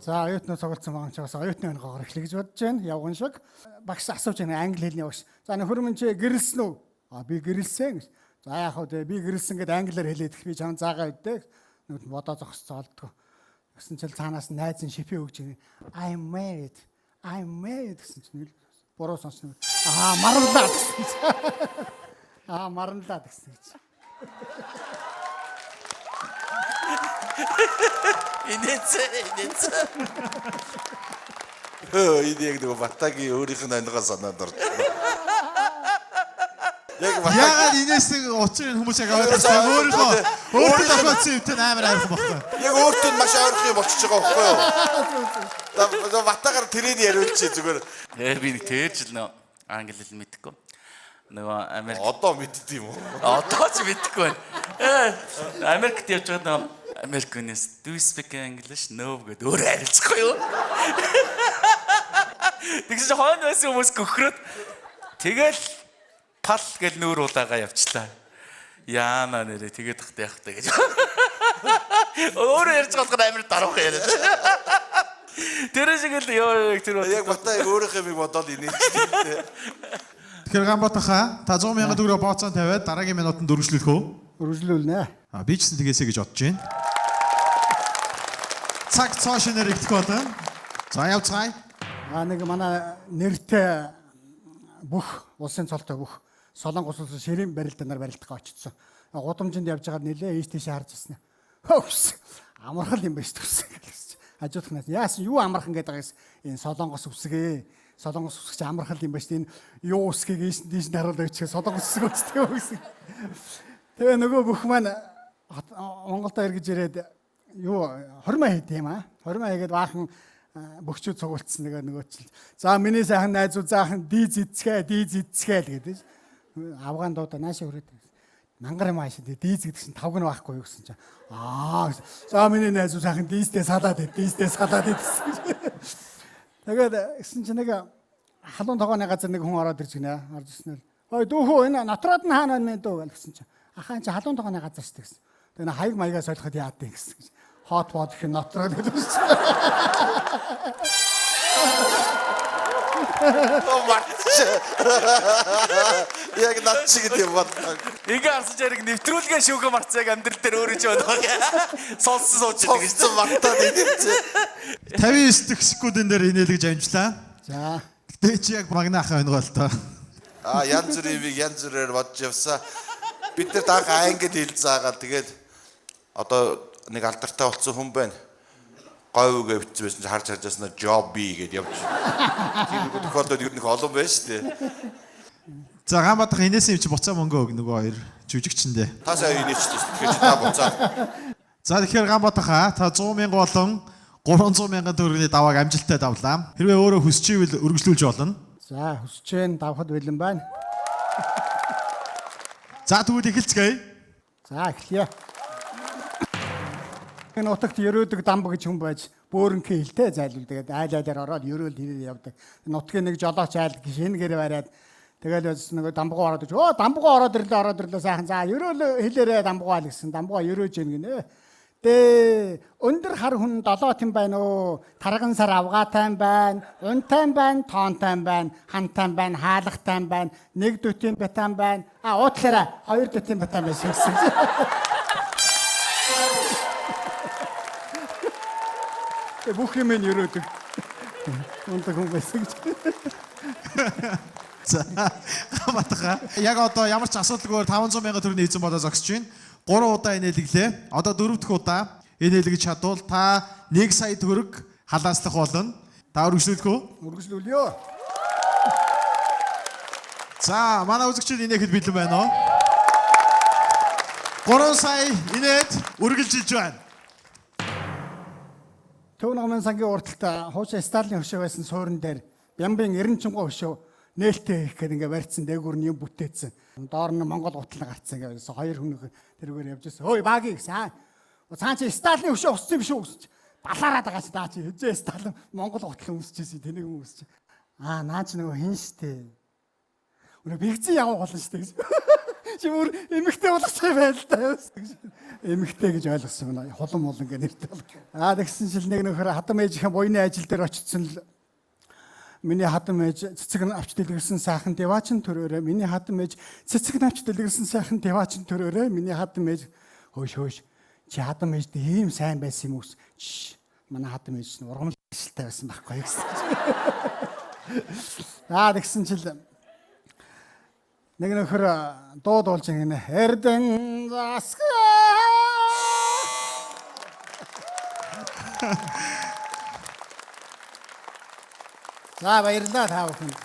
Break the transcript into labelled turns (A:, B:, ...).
A: За оюутнууд цугласан магамчаас оюутны онгоор эхлэх гэж бодож байна. Явган шиг. Багш асууж байна англи хэлний багш. За нөхөрмөн чи гэрэлсэн үү? Би гэрэлсэн гэж. За яах вэ? Би гэрэлсэн гэдээ англиар хэлээд их би чам заагаа үдээ. Нүд бодоо зогсцоо олдгоо. Гэсэн чил цаанаас найз нь шипи өгч байна. I'm married гэсэн чинь буруу сонсно. Маранлаа гэсэн. Маранлаа гэсэн гэж.
B: Инээцээ. Энийг нэг батагийн өөрийнх нь ангаа санаад орсон.
C: Яагаад инээсэн учрыг хүмүүс яг ойлгосон өөрийнхөө тохиолдсон юмтай амар айрхан багтаа.
B: Яг өөртөө маш ойрхон юм болчихж байгаа байхгүй юу? Батагаар тэрийг яриулчих зүгээр.
D: Би нэг тэрж л англи хэл мэдэхгүй. Нөгөө Америк
B: Одоо мэддэг юм уу?
D: Одоо ч мэдэхгүй байна. Америкт явж байгаа American's do you speak English? No гэдэг өөрөө харилцахгүй юу? Тэгсэн чинь хойно байсан хүмүүс гөхрөөд тэгэл пал гэл нүүр удаагаа явчлаа. Яана нэрээ тэгээд тахтай явах та гэж. Өөрөө ярьж байгаа амар даруухан яриад. Тэр шиг л ёо тэр
B: яг батаа өөрийнхөө юм бодоод инээчтэй.
C: Тэгэхээр Ганбатаха та 100,000 төгрөг бооцсон тавиад дараагийн минутанд өргөжлөх үү?
A: Өргөжлүүлнэ.
C: Би ч гэсэн тэгээсэй гэж бодож байна. Цаг цааш нэрэгдэх болно. За явцгаая.
A: Нэг манай нэртэй бүх улсын цолтой бүх Солонгос улсын ширийн барилдаанаар барилдахаа очсон. Гудамжинд явж байгаад нэлээ ийш тийш харж ирсэн. Хөөс. Амархал юм байна шүү дээ. Хажуудахнаас яасан юу амархан гэдэг байгаас энэ Солонгос үсгээ. Солонгос үсгч амархал юм байна шүү дээ. Энэ юу үсгийг ийш тийш харуулж очих Солонгос үсэг үстэй гэсэн. Тэгээ нөгөө бүх маань Монголд иргэж ирээд юу хормоо хийд юм аа. Хормоо хийгээд баахан бөхчүүд цугуулсан нөгөө чил. За миний сайхан найзууд заахан дийз эцгээ л гэдэг. Авгаан дуудаа наашаа хүрээд. Мангар юм аашаа дийз гэдэг чинь 5 гэн байхгүй юу гэсэн чинь. За миний найзууд сайхан дийзтэй салаад гэсэн. Тэгээд гэсэн чинь нэг халуун тогооны газар нэг хүн ороод ирж гинэ. Орж ирсэн л. Ой дүүхөө энэ натраад нь хаана мэн дөө гэсэн чинь. Ахаа чи халуун тогооны газар шүү гэсэн. Тэгээд хаяг маягаа солиход яадیں гэсэн. Хот их натраад гэдэг чинь.
B: Яг над шиг юм байна.
D: ингээ харсаж яриг нэвтрүүлгээ шүүхэ марцааг амьдрал дээр өөрөө ч бодох. Сонссон сууж байгаа гэж
B: мартаад инээчээ.
C: 59 дэх секундын дээр инээлгэж амжлаа.
A: За.
C: Гэтэ чи яг магнаахаа өнгө л тоо.
B: Янз бүрээр бодож явсаа. Бид нар даах англи хэл заагаад тэгээд одоо нэг алдартай болсон хүн байна. Говьгээ битсэн байсан чи харж яснаа жобби гэдээ явж. Тэр тохиолдолд юу нэг олон байна шүү дээ.
C: За Ганбатах инээсэн юм чи буцаа мөнгө өг нөгөө хоёр жүжигчэндээ.
B: Та сая инээчтэй шүү. Тэгэхээр та буцаа.
C: За тэгэхээр Ганбатаха та 100,000 болон 300,000 төгрөгийн давааг амжилттай давлаа. Хэрвээ өөрөө хүсчихвэл өргөжлүүлж болно.
A: За хүсэж гэн давхад бэлэн байна.
C: За тэгвэл эхэлцгээе.
A: За эхлэе. Энэ утагт ерөөдөг дамб гэж хүн байж бөөрөнхөө хилтэй зайлвал тэгээд айлаар ороод ерөөл хэрэг явдаг. Нутгийн нэг жолооч айл шинээр бариад тэгэл нөгөө дамбгуу ороод ич. Дамбгуу ороод ирлээ сайхан. За ерөөл хэлээрээ дамбгуу айл гэсэн. Дамбгуу ерөөж гин гинэ. Өндөр хар хүн 7 тань байна уу? Тарган сар авгаатай байна. Унтай байна, тоонтай байна, хантай байна, хаалгатай байна, нэг дүтийн батан байна. Уутлаараа 2 дүтийн батан байсан гэсэн. Бүх юм нь ерөөдөг. Унтаг хүн байсан гэж.
C: За Ганбатаха яг одоо ямар ч асуудалгүйгээр 500,000 төгрөгийн эзэн болоо зогсож байна. 3 удаа инээлглээ. Одоо 4 дахь удаа инээлгэж чадвал та 1 сая төгрөг халааслах болно. Та өргөжлүүлэх үү?
A: Өргөжлүүлъё.
C: За манай үзэгчид инээхэд бэлэн байна уу? 3 сая инээд үргэлжилж байна.
A: Төвнөгмөн сангийн урталт хуучаа Сталин хөшөө байсан суурин дээр Бямбын 90 хөшөө нээлттэй хийх гэдэг ингээ барьцсан дээгүүр нь юм бүтээсэн. Доор нь Монгол гутлан гарцсан ингээ хоёр хүн тэрүүгээр явж байсан. Хөөе багийг цаа чи Сталин хөшөө уссан юм шүү гэж балаараад байгаа чи даа чи хэзээ Сталин Монгол гутлан үсчихсэн тэнийг юм үсч. Наа чи нөгөө хин штэ. Өнөө бигцэн яваа болно штэ гэж. Чи бүр эмэгтэй болгоцтой байл та. Эмэгтэй гэж ойлгосон байна. Хулан молон гэх нэртэй. Тэгсэн чил нэг нөхөр хадам ээжийнхэн буйны ажил дээр очсон л миний хадам ээж цэцэг авч дэлгэрсэн сайхан деваачин төрөөрэй. Миний хадам ээж цэцэг авч дэлгэрсэн сайхан деваачин төрөөрэй. Миний хадам ээж хөөш. Чи хадам ээжтэй ийм сайн байсан юм уу? Манай хадам ээж нь ургамал ажилтай байсан байхгүй юу гэсэн. Тэгсэн чил нэг нөхөр дууд болж ингэнэ. Эрдэн засгаа. За баярлалаа та бүхэнд.